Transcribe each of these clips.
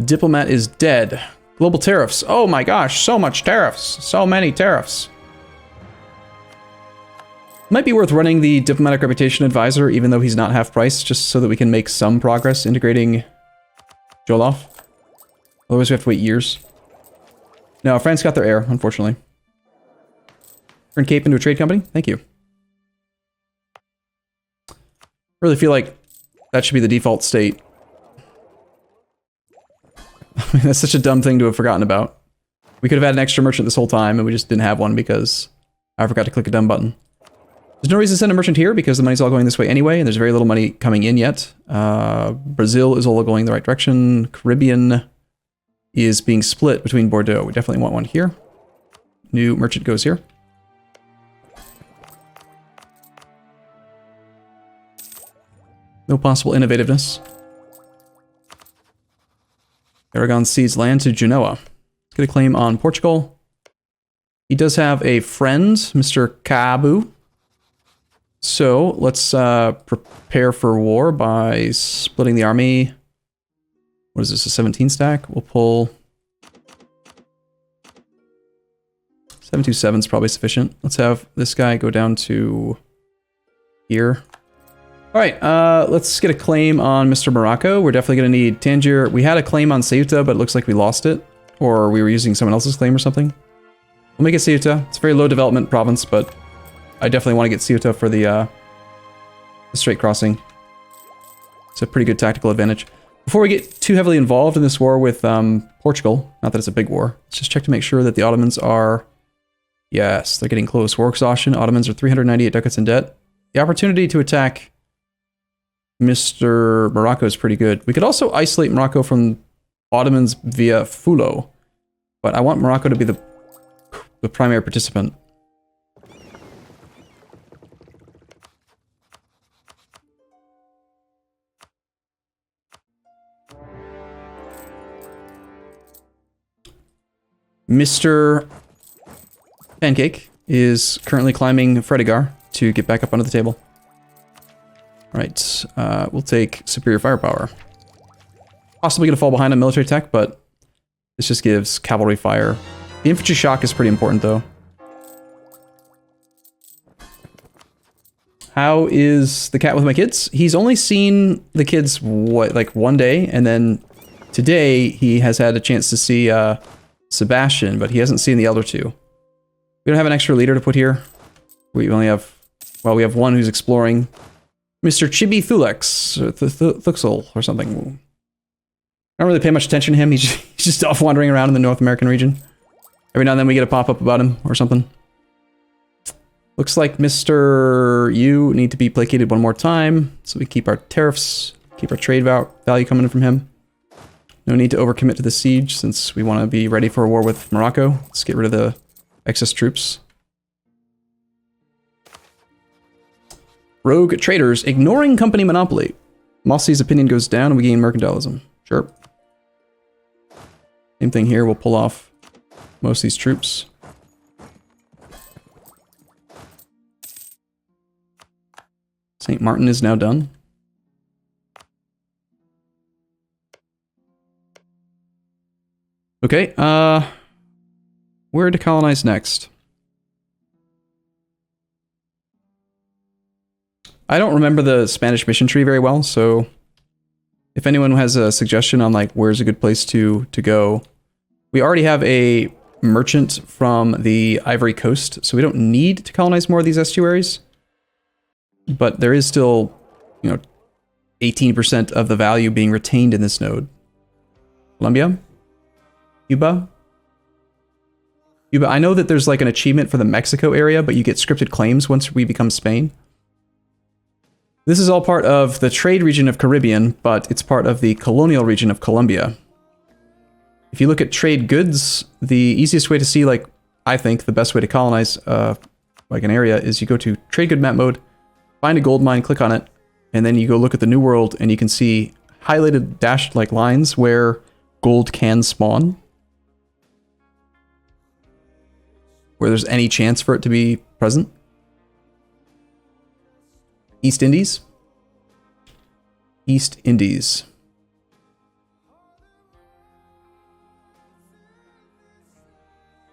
Diplomat is dead. Global tariffs. Oh my gosh, so much tariffs. So many tariffs. Might be worth running the diplomatic reputation advisor, even though he's not half price, just so that we can make some progress integrating Jolof. Otherwise we have to wait years. No, France got their heir, unfortunately. Turn Cape into a trade company? Thank you. I really feel like that should be the default state. I mean, that's such a dumb thing to have forgotten about. We could have had an extra merchant this whole time, and we just didn't have one because I forgot to click a dumb button. There's no reason to send a merchant here because the money's all going this way anyway, and there's very little money coming in yet. Brazil is all going the right direction. Caribbean is being split between Bordeaux. We definitely want one here. New merchant goes here. No possible innovativeness. Aragon cedes land to Genoa. Let's get a claim on Portugal. He does have a friend, Mr. Cabu. So let's prepare for war by splitting the army. What is this, a 17 stack? We'll pull 727 is probably sufficient. Let's have this guy go down to here. All right, let's get a claim on Mr. Morocco. We're definitely going to need Tangier. We had a claim on Ceuta, but it looks like we lost it. Or we were using someone else's claim or something. We'll make it Ceuta. It's a very low development province, but I definitely want to get Ceuta for the straight crossing. It's a pretty good tactical advantage. Before we get too heavily involved in this war with Portugal, not that it's a big war, let's just check to make sure that the Ottomans are... Yes, they're getting close. War exhaustion. Ottomans are 398 ducats in debt. The opportunity to attack Mr. Morocco is pretty good. We could also isolate Morocco from Ottomans via Fulo, but I want Morocco to be the primary participant. Mr. Pancake is currently climbing Fredigar to get back up onto the table. Right, we'll take superior firepower. Possibly gonna fall behind on military tech, but this just gives cavalry fire. The infantry shock is pretty important, though. How is the cat with my kids? He's only seen the kids, what, like one day, and then today he has had a chance to see Sebastian, but he hasn't seen the other two. We don't have an extra leader to put here. We only have, well, we have one who's exploring. Mr. Chibi Thulex, or Thuxel, or something. I don't really pay much attention to him. He's just off wandering around in the North American region. Every now and then we get a pop-up about him, or something. Looks like Mr. You need to be placated one more time, so we keep our tariffs, keep our trade value coming in from him. No need to overcommit to the siege, since we want to be ready for a war with Morocco. Let's get rid of the excess troops. Rogue traders ignoring company monopoly. Mossy's opinion goes down and we gain mercantilism. Sure. Same thing here, we'll pull off most of these troops. St. Martin is now done. Okay, where to colonize next? I don't remember the Spanish mission tree very well, so if anyone has a suggestion on like where's a good place to go. We already have a merchant from the Ivory Coast, so we don't need to colonize more of these estuaries. But there is still, you know, 18% of the value being retained in this node. Colombia? Cuba? Cuba, I know that there's like an achievement for the Mexico area, but you get scripted claims once we become Spain. This is all part of the trade region of Caribbean, but it's part of the colonial region of Colombia. If you look at trade goods, the easiest way to see, like, I think the best way to colonize like an area is you go to trade good map mode, find a gold mine, click on it, and then you go look at the New World and you can see highlighted dashed like lines where gold can spawn. Where there's any chance for it to be present. East Indies. East Indies.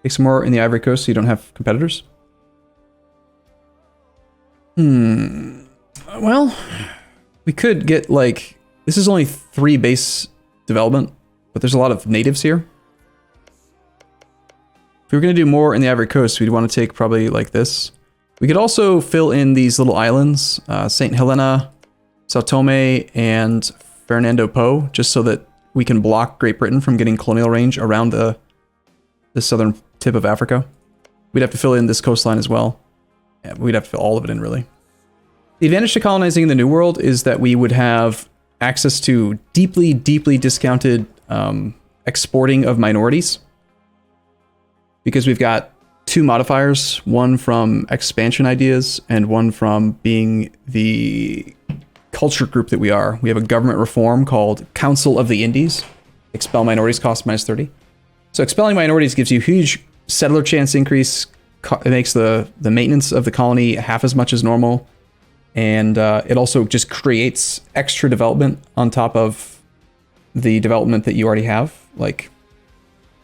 Take some more in the Ivory Coast so you don't have competitors. Well, we could get like... This is only 3 base development, but there's a lot of natives here. If we were going to do more in the Ivory Coast, we'd want to take probably like this. We could also fill in these little islands, St. Helena, Sao Tome, and Fernando Po, just so that we can block Great Britain from getting colonial range around the southern tip of Africa. We'd have to fill in this coastline as well. Yeah, we'd have to fill all of it in, really. The advantage to colonizing in the New World is that we would have access to deeply, deeply discounted exporting of minorities. Because we've got 2 modifiers, one from expansion ideas and one from being the culture group that we are. We have a government reform called Council of the Indies. Expel minorities cost -30. So expelling minorities gives you huge settler chance increase. It makes the maintenance of the colony half as much as normal. And it also just creates extra development on top of the development that you already have. Like,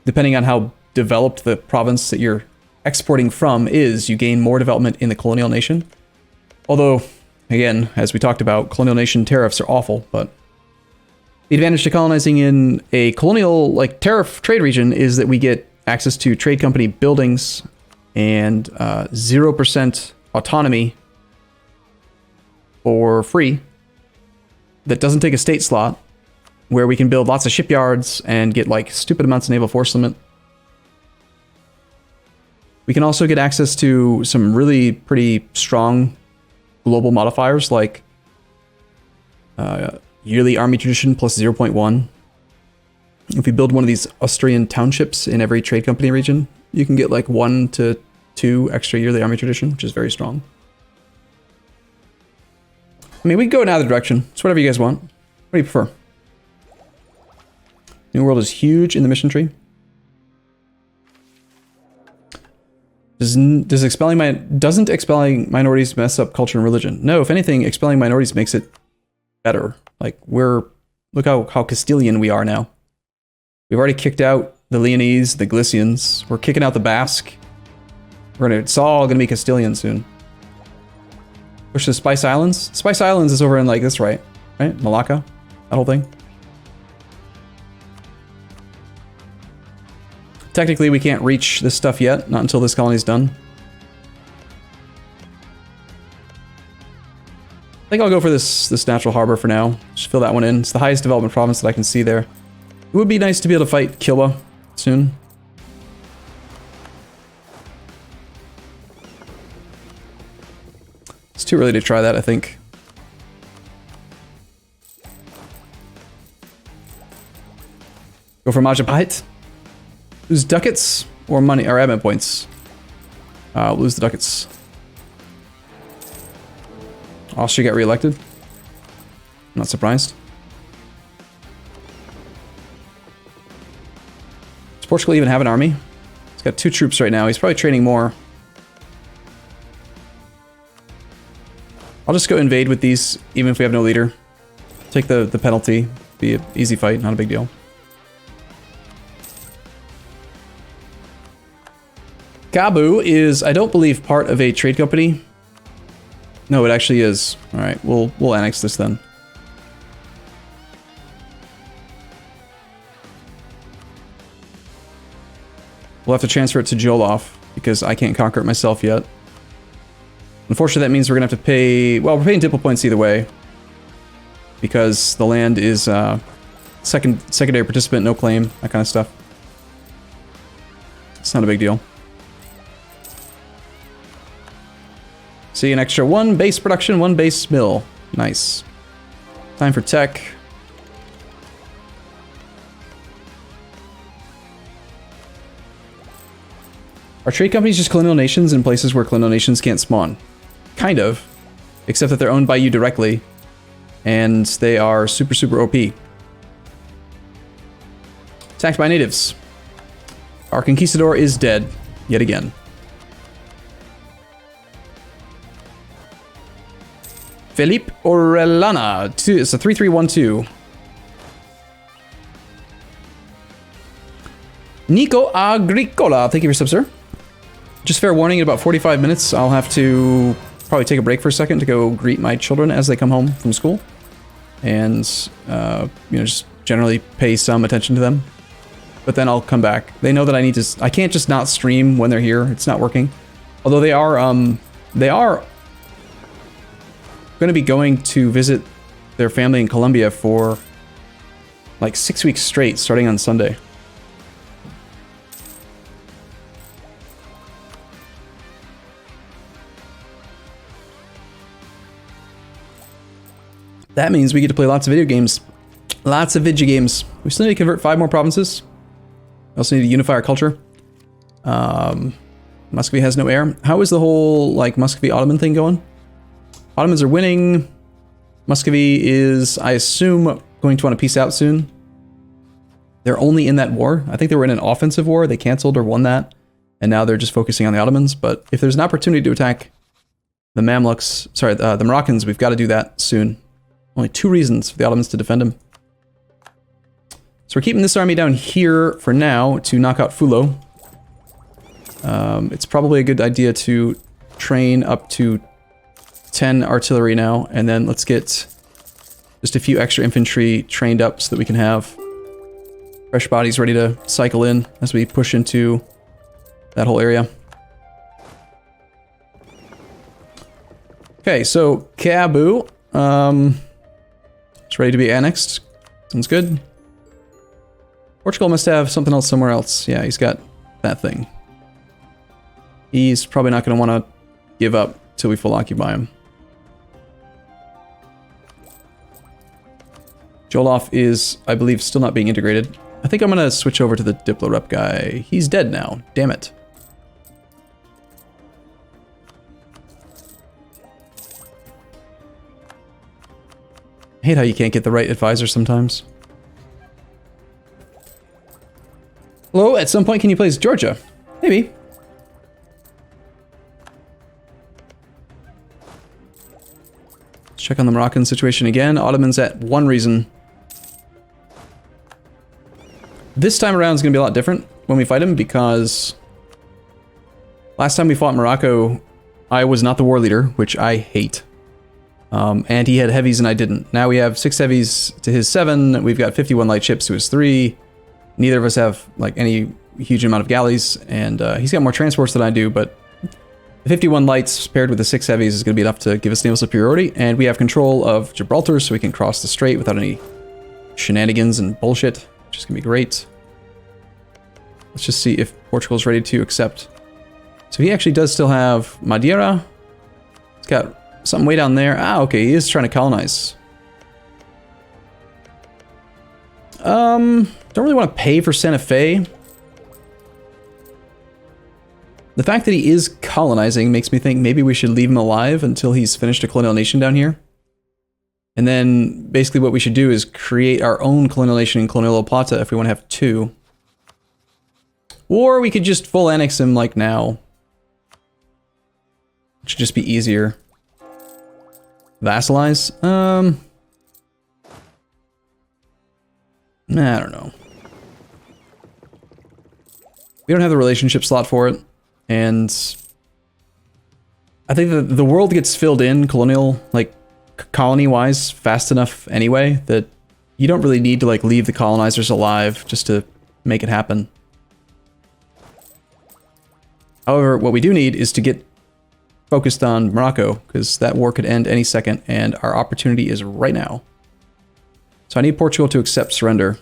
depending on how developed the province that you're exporting from is, you gain more development in the colonial nation. Although, again, as we talked about, colonial nation tariffs are awful, but the advantage to colonizing in a colonial, like, tariff trade region is that we get access to trade company buildings and 0% autonomy for free that doesn't take a state slot, where we can build lots of shipyards and get, like, stupid amounts of naval force limit. We can also get access to some really pretty strong global modifiers, like yearly army tradition plus 0.1. If we build one of these Austrian townships in every trade company region, you can get like 1 to 2 extra yearly army tradition, which is very strong. I mean, we can go in either direction. It's whatever you guys want. What do you prefer? New World is huge in the mission tree. Doesn't expelling minorities mess up culture and religion? No, if anything, expelling minorities makes it better. Like, look how Castilian we are now. We've already kicked out the Leonese, the Galicians. We're kicking out the Basque. It's all gonna be Castilian soon. Push the Spice Islands. Spice Islands is over in like this, right? Right? Malacca? That whole thing? Technically, we can't reach this stuff yet, not until this colony's done. I think I'll go for this natural harbor for now. Just fill that one in. It's the highest development province that I can see there. It would be nice to be able to fight Kilwa soon. It's too early to try that, I think. Go for Majapahit. Lose ducats or money or admin points. Lose the ducats. Austria got reelected. Not surprised. Does Portugal even have an army? He's got 2 troops right now. He's probably training more. I'll just go invade with these, even if we have no leader. Take the penalty. Be an easy fight, not a big deal. Kabu is, I don't believe, part of a trade company. No, it actually is. All right, we'll annex this then. We'll have to transfer it to Jolof because I can't conquer it myself yet. Unfortunately, that means we're gonna have to pay. Well, we're paying Diplo points either way because the land is secondary participant, no claim, that kind of stuff. It's not a big deal. See, an extra 1 base production, 1 base mill. Nice. Time for tech. Are trade companies just colonial nations in places where colonial nations can't spawn? Kind of. Except that they're owned by you directly. And they are super, super OP. Attacked by natives. Our conquistador is dead. Yet again. Felipe Orellana. It's a 3-3-1-2. Nico Agricola, thank you for sub, sir. Just fair warning, in about 45 minutes, I'll have to probably take a break for a second to go greet my children as they come home from school. And, you know, just generally pay some attention to them. But then I'll come back. They know that I can't just not stream when they're here. It's not working. Although they are going to be going to visit their family in Colombia for like 6 weeks straight, starting on Sunday. That means we get to play lots of video games. Lots of video games. We still need to convert 5 more provinces. We also need to unify our culture. Muscovy has no heir. How is the whole, like, Muscovy-Ottoman thing going? Ottomans are winning. Muscovy is, I assume, going to want to peace out soon. They're only in that war. I think they were in an offensive war. They canceled or won that. And now they're just focusing on the Ottomans. But if there's an opportunity to attack the Mamluks, sorry, the Moroccans, we've got to do that soon. Only 2 reasons for the Ottomans to defend him. So we're keeping this army down here for now to knock out Fulo. It's probably a good idea to train up to 10 artillery now, and then let's get just a few extra infantry trained up so that we can have fresh bodies ready to cycle in as we push into that whole area. Okay, so Kabu, it's ready to be annexed. Sounds good. Portugal must have something else somewhere else. Yeah, he's got that thing. He's probably not going to want to give up till we full occupy him. Joloff is, I believe, still not being integrated. I think I'm going to switch over to the Diplo Rep guy. He's dead now. Damn it. I hate how you can't get the right advisor sometimes. Hello, at some point can you play as Georgia? Maybe. Let's check on the Moroccan situation again. Ottomans at 1 reason. This time around is going to be a lot different when we fight him because last time we fought Morocco, I was not the war leader, which I hate. And he had heavies and I didn't. Now we have 6 heavies to his 7. We've got 51 light ships to his 3. Neither of us have like any huge amount of galleys, and he's got more transports than I do, but the 51 lights paired with the 6 heavies is going to be enough to give us naval superiority, and we have control of Gibraltar so we can cross the strait without any shenanigans and bullshit, which is going to be great. Let's just see if Portugal's ready to accept. So he actually does still have Madeira. He's got something way down there. Ah, okay, he is trying to colonize. Don't really want to pay for Santa Fe. The fact that he is colonizing makes me think maybe we should leave him alive until he's finished a colonial nation down here. And then basically what we should do is create our own colonial nation in Colonial La Plata if we want to have 2. Or we could just full annex him like now. It should just be easier. Vassalize? I don't know. We don't have the relationship slot for it, and I think that the world gets filled in colonial, like colony-wise, fast enough anyway that you don't really need to like leave the colonizers alive just to make it happen. However, what we do need is to get focused on Morocco, because that war could end any second, and our opportunity is right now. So I need Portugal to accept surrender.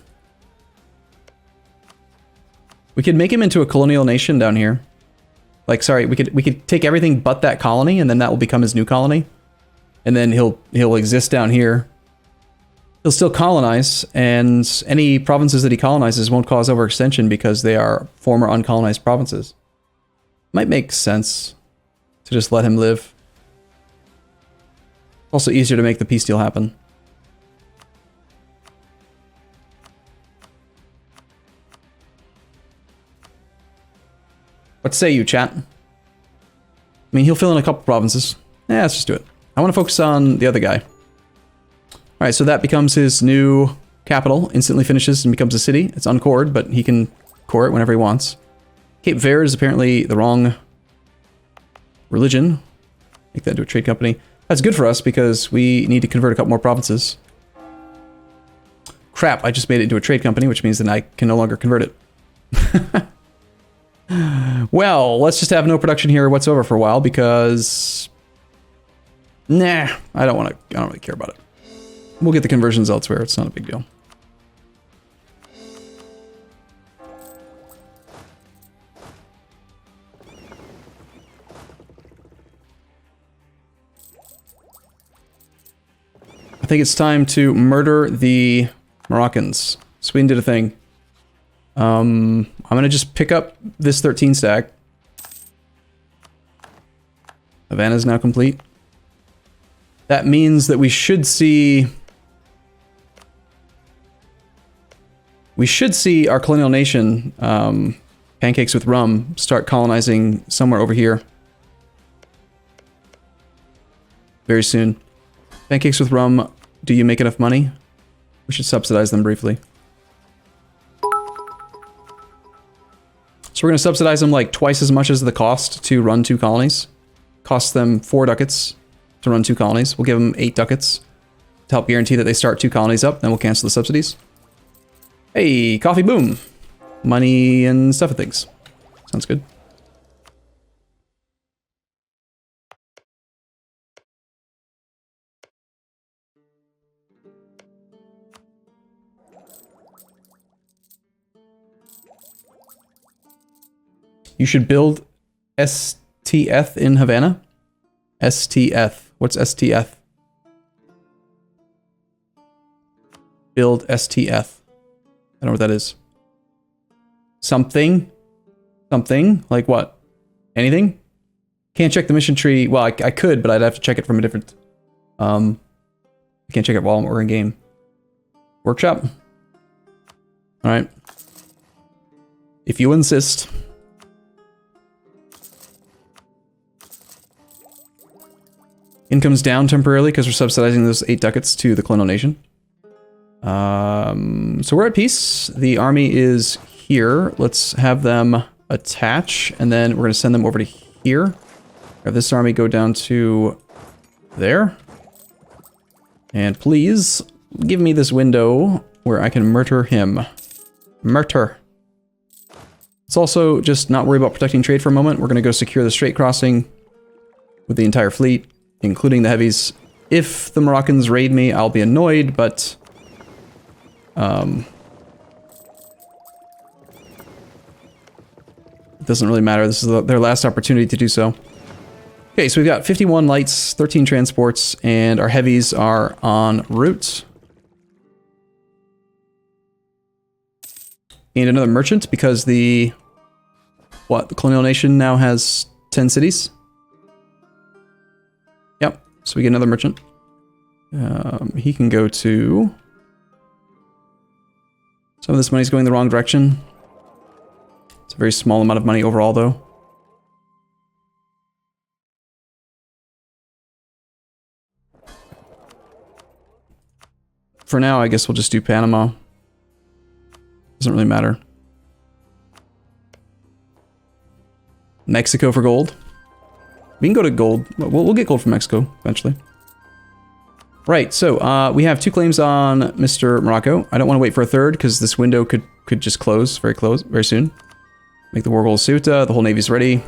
We could make him into a colonial nation down here. Like, sorry, we could take everything but that colony, and then that will become his new colony. And then he'll exist down here. He'll still colonize, and any provinces that he colonizes won't cause overextension because they are former uncolonized provinces. Might make sense to just let him live. Also easier to make the peace deal happen. What say you, chat? I mean, he'll fill in a couple provinces. Yeah, let's just do it. I want to focus on the other guy. Alright, so that becomes his new capital. Instantly finishes and becomes a city. It's uncored, but he can court whenever he wants. Cape Verde is apparently the wrong religion. Make that into a trade company. That's good for us because we need to convert a couple more provinces. Crap, I just made it into a trade company, which means that I can no longer convert it. Well, let's just have no production here whatsoever for a while because... Nah, I don't really care about it. We'll get the conversions elsewhere, it's not a big deal. I think it's time to murder the Moroccans. Sweden did a thing. I'm gonna just pick up this 13 stack. Havana's now complete. That means that we should see our colonial nation, Pancakes with Rum, start colonizing somewhere over here very soon. Pancakes with Rum, do you make enough money? We should subsidize them briefly. So we're going to subsidize them like twice as much as the cost to run 2 colonies. Costs them 4 ducats to run 2 colonies. We'll give them 8 ducats to help guarantee that they start 2 colonies up, then we'll cancel the subsidies. Hey, coffee boom. Money and stuff and things. Sounds good. You should build STF in Havana. STF. What's STF? Build STF. I don't know what that is. Something? Something? Like what? Anything? Can't check the mission tree. Well, I could, but I'd have to check it from a different... I can't check it while we're in game. Workshop? Alright. If you insist... Income's down temporarily because we're subsidizing those 8 ducats to the colonial nation. So we're at peace. The army is here. Let's have them attach, and then we're going to send them over to here. Have this army go down to there. And please give me this window where I can murder him. Murder. Let's also just not worry about protecting trade for a moment. We're going to go secure the Strait crossing with the entire fleet, including the heavies. If the Moroccans raid me, I'll be annoyed, but... it doesn't really matter. This is their last opportunity to do so. Okay, so we've got 51 lights, 13 transports, and our heavies are en route. And another merchant, because the... What? The colonial nation now has 10 cities? Yep, so we get another merchant. He can go to... Some of this money's going the wrong direction. It's a very small amount of money overall, though. For now, I guess we'll just do Panama. Doesn't really matter. Mexico for gold. We can go to gold. We'll get gold from Mexico eventually. Right, so we have 2 claims on Mr. Morocco. I don't want to wait for a third because this window could just close very soon. Make the war goal Ceuta. The whole navy's ready.